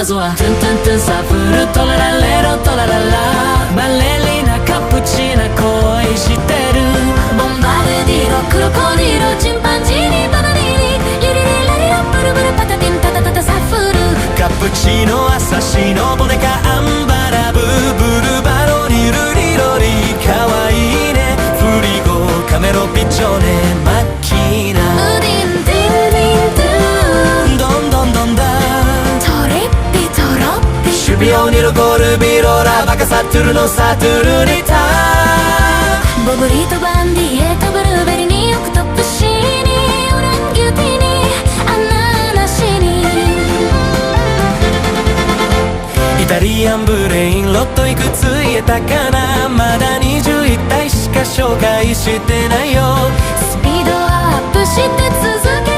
ずはトゥントゥントゥンサフルトララレロトラララバレリナカプチーナ恋してるボンバルディロクロコディロチンパンジーニバナリリリリリラリラブルブルパタティンタタタタサフルカプチーノアサシノボネカアンバラブブルバロリルリロリかわいいねフリゴカメロピッチョネマッキーナウディンディンディンドゥドンドンドンダトリッピトロッピシュビオニロゴルビロラバカサトゥルノサトゥルリタボブリとバンディエとブルーベリにオクトプシーにオランギュティにアナナシにイタリアンブレインロットいくつ言えたかなまだ21体しか紹介してないよスピードアップして続け